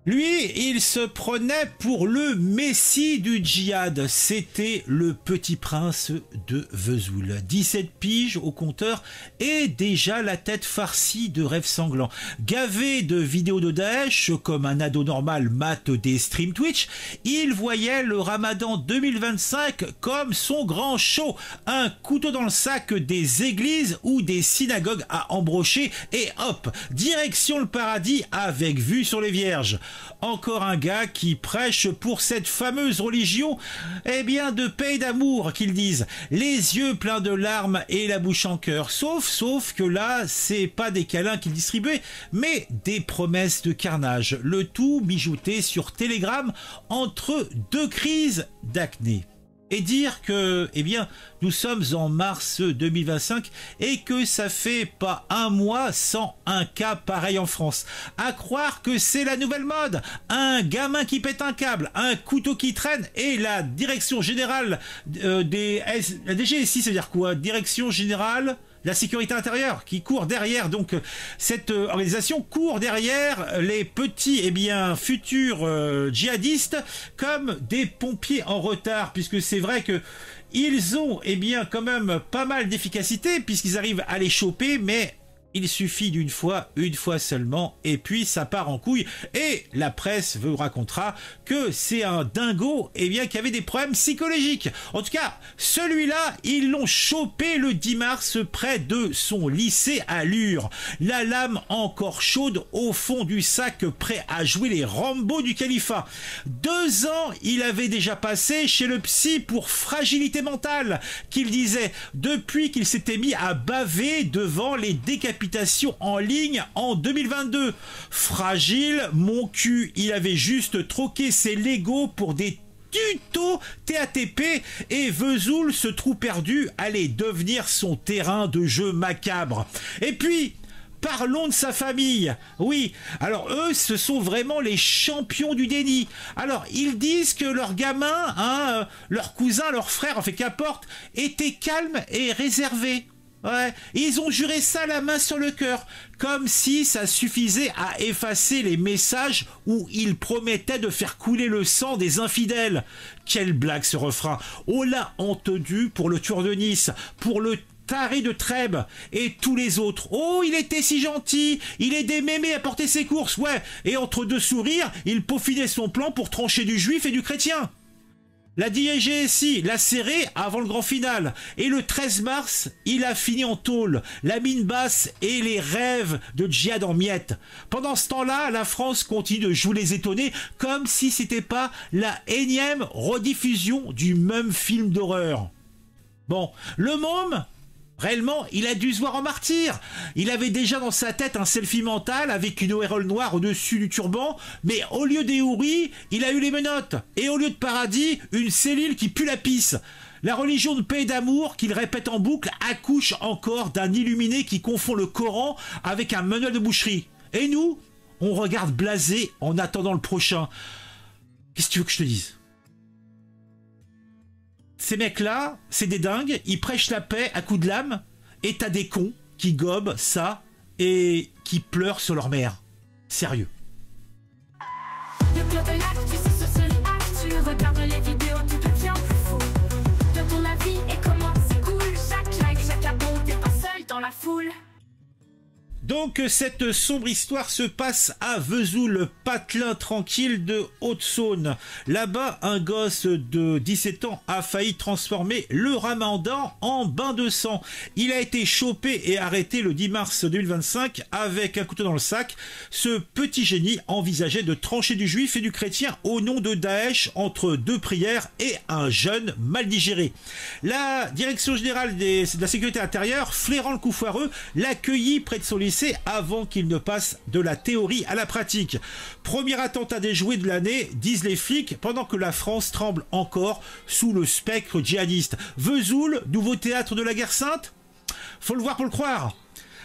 Lui, il se prenait pour le messie du djihad. C'était le petit prince de Vesoul. 17 piges au compteur et déjà la tête farcie de rêves sanglants. Gavé de vidéos de Daesh, comme un ado normal mate des streams Twitch, il voyait le Ramadan 2025 comme son grand show. Un couteau dans le sac des églises ou des synagogues à embrocher et hop, direction le paradis avec vue sur les vierges. Encore un gars qui prêche pour cette fameuse religion, eh bien de paix et d'amour qu'ils disent, les yeux pleins de larmes et la bouche en cœur, sauf que là c'est pas des câlins qu'ils distribuaient, mais des promesses de carnage, le tout mijouté sur Telegram entre deux crises d'acné. Et dire que, eh bien, nous sommes en mars 2025 et que ça fait pas un mois sans un cas pareil en France. À croire que c'est la nouvelle mode. Un gamin qui pète un câble, un couteau qui traîne et la direction générale la DGSI, c'est-à-dire quoi? Direction générale la sécurité intérieure qui court derrière, donc cette organisation court derrière les petits futurs djihadistes comme des pompiers en retard, puisque c'est vrai que ils ont quand même pas mal d'efficacité puisqu'ils arrivent à les choper, mais il suffit une fois seulement, et puis ça part en couille, et la presse vous racontera que c'est un dingo, qui avait des problèmes psychologiques. En tout cas, celui-là, ils l'ont chopé le 10 mars près de son lycée à Lure. La lame encore chaude au fond du sac, prêt à jouer les Rambo du califat. 2 ans, il avait déjà passé chez le psy pour fragilité mentale, qu'il disait, depuis qu'il s'était mis à baver devant les décapitations en ligne en 2022. Fragile, mon cul, il avait juste troqué ses Lego pour des tutos TATP et Vesoul, ce trou perdu, allait devenir son terrain de jeu macabre. Et puis, parlons de sa famille. Oui, alors eux, ce sont vraiment les champions du déni. Alors, ils disent que leur gamin, leur cousin, leur frère, en fait qu'importe, était calme et réservé. Ouais, ils ont juré ça la main sur le cœur, comme si ça suffisait à effacer les messages où ils promettaient de faire couler le sang des infidèles. Quelle blague ce refrain. Oh la honte due pour le tueur de Nice, pour le taré de Trèbes et tous les autres. Oh, il était si gentil, il aidait Mémé à porter ses courses, ouais, et entre deux sourires, il peaufinait son plan pour trancher du juif et du chrétien. La DGSI l'a serré avant le grand final. Et le 13 mars, il a fini en tôle. La mine basse et les rêves de djihad en miettes. Pendant ce temps-là, la France continue de jouer les étonnés comme si c'était pas la énième rediffusion du même film d'horreur. Bon, le môme, réellement, il a dû se voir en martyr. Il avait déjà dans sa tête un selfie mental avec une auréole noire au-dessus du turban, mais au lieu des houris, il a eu les menottes. Et au lieu de paradis, une cellule qui pue la pisse. La religion de paix et d'amour, qu'il répète en boucle, accouche encore d'un illuminé qui confond le Coran avec un manuel de boucherie. Et nous, on regarde blasé en attendant le prochain. Qu'est-ce que tu veux que je te dise ? Ces mecs-là, c'est des dingues, ils prêchent la paix à coups de lame, et t'as des cons qui gobent ça et qui pleurent sur leur mère. Sérieux. Le club de l'actu, c'est sur Actu. Regarde les vidéos, tout devient plus fou. De ton avis et comment c'est cool. Chaque like, chaque abon, t'es pas seul dans la foule. Donc cette sombre histoire se passe à Vesoul, patelin tranquille de Haute-Saône. Là-bas, un gosse de 17 ans a failli transformer le Ramadan en bain de sang. Il a été chopé et arrêté le 10 mars 2025 avec un couteau dans le sac. Ce petit génie envisageait de trancher du juif et du chrétien au nom de Daesh entre 2 prières et un jeûne mal digéré. La direction générale de la sécurité intérieure, flairant le coup foireux, l'accueillit près de son lycée avant qu'il ne passe de la théorie à la pratique. Premier attentat déjoué de l'année, disent les flics, pendant que la France tremble encore sous le spectre djihadiste. Vesoul, nouveau théâtre de la guerre sainte ? Faut le voir pour le croire.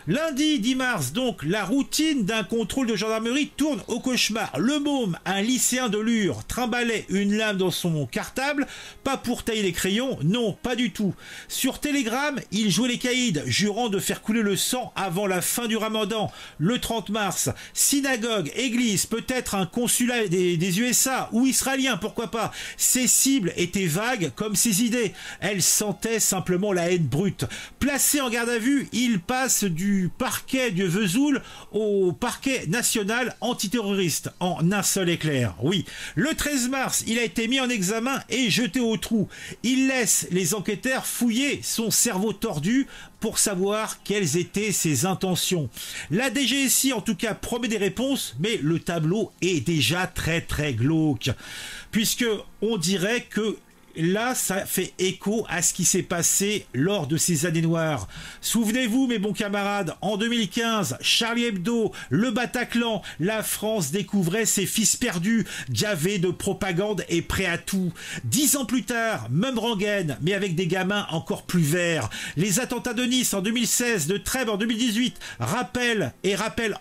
Lundi 10 mars, donc, la routine d'un contrôle de gendarmerie tourne au cauchemar. Le môme, un lycéen de Lure, trimbalait une lame dans son cartable, pas pour tailler les crayons, non, pas du tout. Sur Telegram, il jouait les caïds, jurant de faire couler le sang avant la fin du ramadan, le 30 mars. Synagogue, église, peut-être un consulat des USA ou israélien, pourquoi pas. Ses cibles étaient vagues comme ses idées. Elles sentaient simplement la haine brute. Placé en garde à vue, il passe du parquet de Vesoul au parquet national antiterroriste en un seul éclair. Oui, le 13 mars, il a été mis en examen et jeté au trou. Il laisse les enquêteurs fouiller son cerveau tordu pour savoir quelles étaient ses intentions. La DGSI en tout cas promet des réponses, mais le tableau est déjà très glauque, puisque on dirait que là, ça fait écho à ce qui s'est passé lors de ces années noires. Souvenez-vous, mes bons camarades, en 2015, Charlie Hebdo, le Bataclan, la France découvrait ses fils perdus, gavés de propagande et prêts à tout. 10 ans plus tard, même rengaine, mais avec des gamins encore plus verts. Les attentats de Nice en 2016, de Trèbes en 2018, rappellent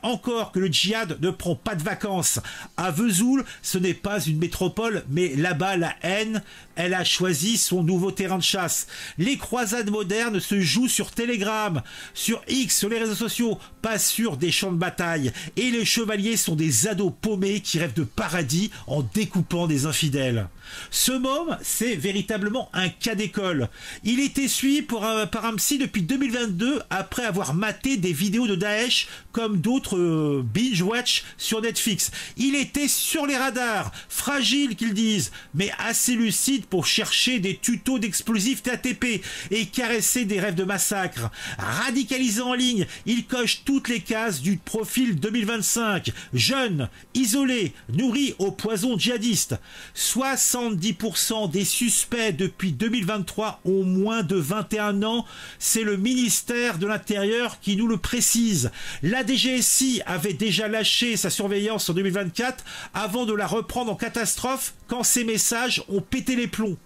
encore que le djihad ne prend pas de vacances. À Vesoul, ce n'est pas une métropole, mais là-bas, la haine, elle a choisi son nouveau terrain de chasse. Les croisades modernes se jouent sur Telegram, sur X, sur les réseaux sociaux, pas sur des champs de bataille. Et les chevaliers sont des ados paumés qui rêvent de paradis en découpant des infidèles. Ce môme, c'est véritablement un cas d'école. Il était suivi par un psy depuis 2022 après avoir maté des vidéos de Daesh comme d'autres binge-watch sur Netflix. Il était sur les radars, fragile qu'ils disent, mais assez lucide pour chercher des tutos d'explosifs TATP et caresser des rêves de massacre. Radicalisé en ligne, il coche toutes les cases du profil 2025. Jeune, isolé, nourri au poison djihadiste. 70% des suspects depuis 2023 ont moins de 21 ans. C'est le ministère de l'Intérieur qui nous le précise. La DGSI avait déjà lâché sa surveillance en 2024 avant de la reprendre en catastrophe quand ces messages ont pété les plombs.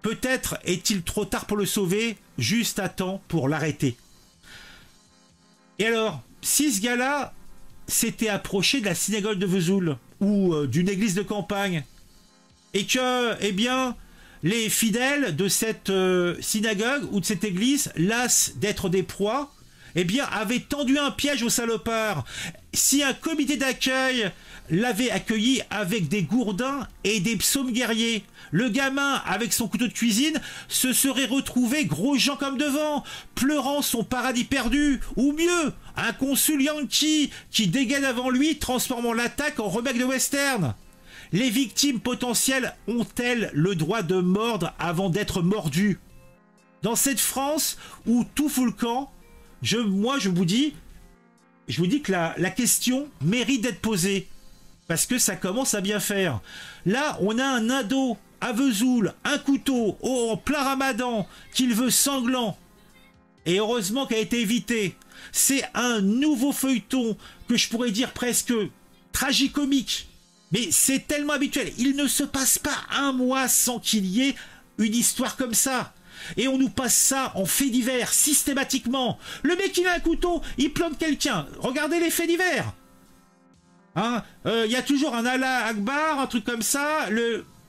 Peut-être est-il trop tard pour le sauver, juste à temps pour l'arrêter. Et alors, si ce gars-là s'était approché de la synagogue de Vesoul ou d'une église de campagne, et que, eh bien, les fidèles de cette synagogue ou de cette église, las d'être des proies, eh bien, avaient tendu un piège au salopard. Si un comité d'accueil l'avait accueilli avec des gourdins et des psaumes guerriers, le gamin, avec son couteau de cuisine, se serait retrouvé gros Jean comme devant, pleurant son paradis perdu, ou mieux, un consul yankee qui dégaine avant lui, transformant l'attaque en remake de western. Les victimes potentielles ont-elles le droit de mordre avant d'être mordues? Dans cette France où tout fout le camp, je vous dis que la question mérite d'être posée. Parce que ça commence à bien faire. Là, on a un ado à Vesoul, un couteau en plein ramadan, qu'il veut sanglant. Et heureusement qu'il a été évité. C'est un nouveau feuilleton que je pourrais dire presque tragicomique. Mais c'est tellement habituel. Il ne se passe pas un mois sans qu'il y ait une histoire comme ça. Et on nous passe ça en fait divers, systématiquement. Le mec, il a un couteau, il plante quelqu'un. Regardez les faits divers. Hein, y a toujours un Allah Akbar, un truc comme ça.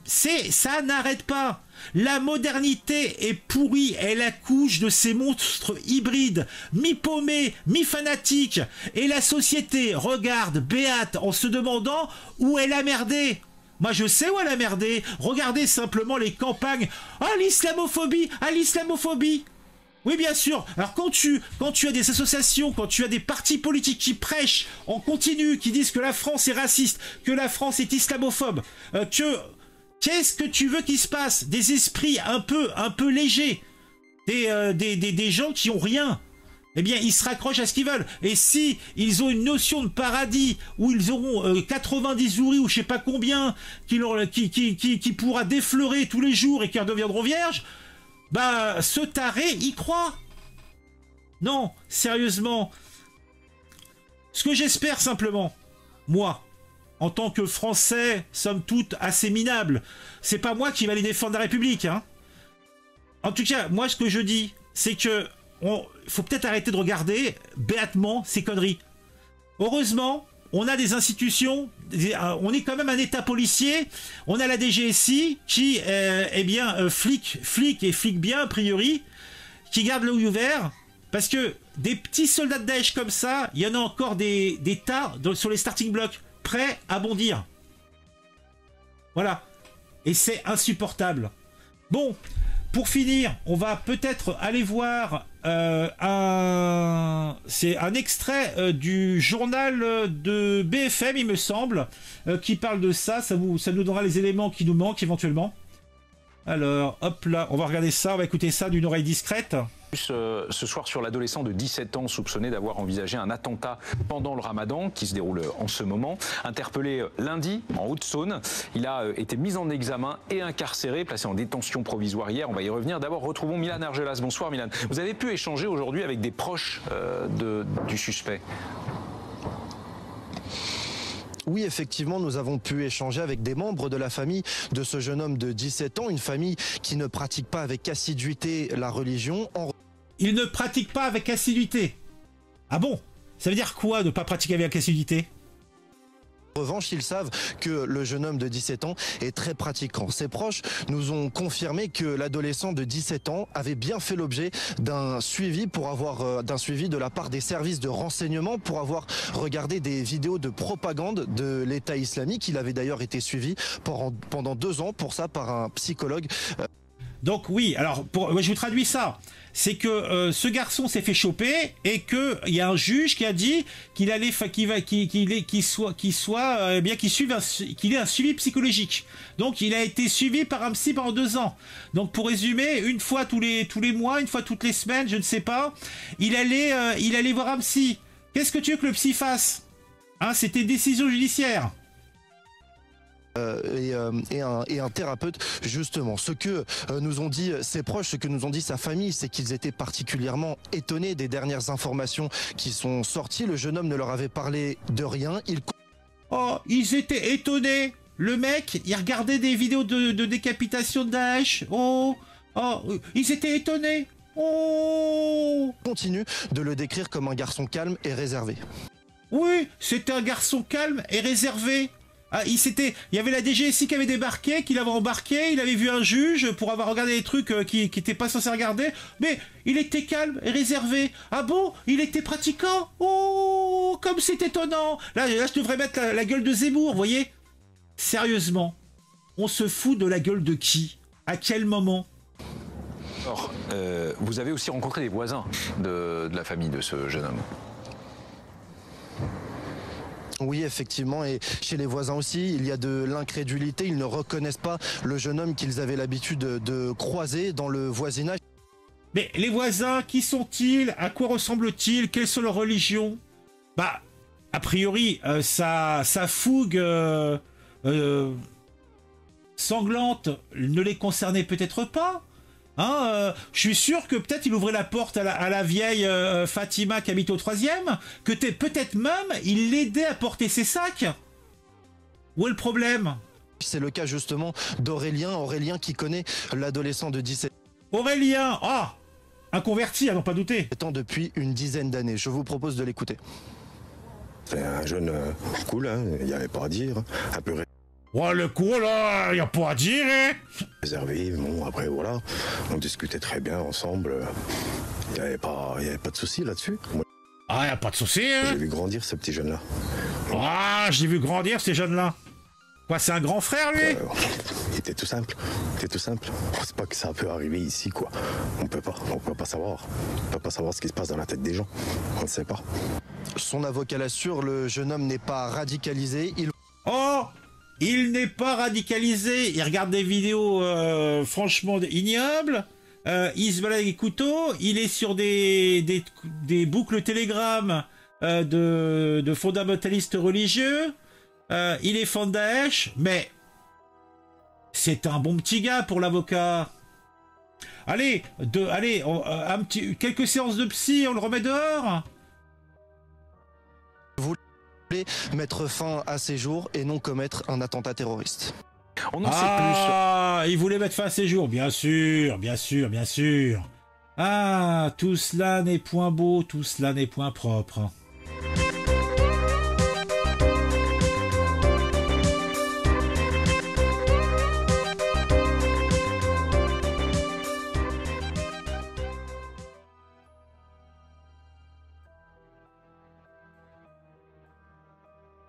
Ça n'arrête pas. La modernité est pourrie, elle accouche de ces monstres hybrides, mi-paumés, mi-fanatiques. Et la société regarde béate en se demandant où elle a merdé. Moi je sais où elle a merdé. Regardez simplement les campagnes. Ah, l'islamophobie, ah, l'islamophobie. Oui, bien sûr. Alors quand tu as des associations, quand tu as des partis politiques qui prêchent en continu, qui disent que la France est raciste, que la France est islamophobe, qu'est-ce que tu veux qu'il se passe? Des esprits un peu légers, des gens qui ont rien. Eh bien, ils se raccrochent à ce qu'ils veulent. Et si ils ont une notion de paradis où ils auront 90 ouris ou je sais pas combien qui pourra défleurer tous les jours et qui redeviendront vierges, bah, ce taré y croit. Non, sérieusement. Ce que j'espère simplement, moi, en tant que Français, somme toute assez minable, c'est pas moi qui va aller défendre la République, hein. En tout cas, moi, ce que je dis, c'est que faut peut-être arrêter de regarder béatement ces conneries. Heureusement, on a des institutions, on est quand même un état policier, on a la DGSI qui flic bien a priori, qui garde l'œil ouvert, parce que des petits soldats de Daesh comme ça, il y en a encore des tas sur les starting blocks, prêts à bondir. Voilà. Et c'est insupportable. Bon, pour finir, on va peut-être aller voir c'est un extrait du journal de BFM, il me semble, qui parle de ça. Ça nous donnera les éléments qui nous manquent éventuellement. Alors, hop là, on va regarder ça, on va écouter ça d'une oreille discrète. Ce soir sur l'adolescent de 17 ans soupçonné d'avoir envisagé un attentat pendant le Ramadan qui se déroule en ce moment. Interpellé lundi en Haute-Saône, il a été mis en examen et incarcéré, placé en détention provisoire hier. On va y revenir. D'abord, retrouvons Milan Argelas. Bonsoir Milan. Vous avez pu échanger aujourd'hui avec des proches du suspect. Oui, effectivement, nous avons pu échanger avec des membres de la famille de ce jeune homme de 17 ans, une famille qui ne pratique pas avec assiduité la religion. Il ne pratique pas avec assiduité. Ah bon? Ça veut dire quoi de ne pas pratiquer avec assiduité? En revanche, ils savent que le jeune homme de 17 ans est très pratiquant. Ses proches nous ont confirmé que l'adolescent de 17 ans avait bien fait l'objet d'un suivi de la part des services de renseignement pour avoir regardé des vidéos de propagande de l'État islamique. Il avait d'ailleurs été suivi pendant 2 ans pour ça par un psychologue. Donc oui, alors je vous traduis ça. C'est que ce garçon s'est fait choper et que il y a un juge qui a dit qu'il ait un suivi psychologique. Donc il a été suivi par un psy pendant 2 ans. Donc pour résumer, une fois tous les mois, une fois toutes les semaines, je ne sais pas, il allait voir un psy. Qu'est-ce que tu veux que le psy fasse? Hein, c'était une décision judiciaire. Et un thérapeute, justement. Ce que nous ont dit ses proches, ce que nous ont dit sa famille, c'est qu'ils étaient particulièrement étonnés des dernières informations qui sont sorties. Le jeune homme ne leur avait parlé de rien. Ils étaient étonnés. Le mec, il regardait des vidéos de décapitation de Daesh. Ils étaient étonnés. Continue de le décrire comme un garçon calme et réservé. Oui, c'était un garçon calme et réservé. Il y avait la DGSI qui avait débarqué, qui l'avait embarqué, il avait vu un juge pour avoir regardé des trucs qui n'étaient pas censés regarder, mais il était calme et réservé. Ah bon? Il était pratiquant? Oh, comme c'est étonnant. Là, je devrais mettre la gueule de Zemmour, vous voyez? Sérieusement, on se fout de la gueule de qui? À quel moment? Alors, vous avez aussi rencontré des voisins de la famille de ce jeune homme. Oui, effectivement, et chez les voisins aussi, il y a de l'incrédulité. Ils ne reconnaissent pas le jeune homme qu'ils avaient l'habitude de croiser dans le voisinage. Mais les voisins, qui sont-ils? À quoi ressemblent-ils? Quelles sont leurs religions? Bah, a priori, sa fougue sanglante ne les concernait peut-être pas. Je suis sûr que peut-être il ouvrait la porte à la vieille Fatima qui habite au 3e, que peut-être même il l'aidait à porter ses sacs. Où est le problème? C'est le cas justement d'Aurélien qui connaît l'adolescent de 17 ans. Aurélien, un converti à n'en pas douter. Depuis une dizaine d'années. Je vous propose de l'écouter. C'est un jeune cool, il n'y avait pas à dire, un peu le coup là, il n'y a pas à dire, hein. réservé. Bon, après voilà, on discutait très bien ensemble, il n'y avait pas de souci là-dessus. Il n'y a pas de souci, hein. J'ai vu grandir ce petit jeune-là. J'ai vu grandir ces jeunes-là. Quoi, c'est un grand frère, lui? Il était tout simple, C'est pas que ça peut arriver ici, quoi. On peut pas savoir. On peut pas savoir ce qui se passe dans la tête des gens. On ne sait pas. Son avocat l'assure, le jeune homme n'est pas radicalisé. Il n'est pas radicalisé. Il regarde des vidéos franchement ignobles. Il se balade avec des couteaux. Il est sur des boucles Telegram de fondamentalistes religieux. Il est fan Daesh, mais c'est un bon petit gars pour l'avocat. Allez, quelques séances de psy, on le remet dehors. Vous voulez mettre fin à ses jours et non commettre un attentat terroriste. On en sait plus. Il voulait mettre fin à ses jours, bien sûr. Ah, tout cela n'est point beau, tout cela n'est point propre.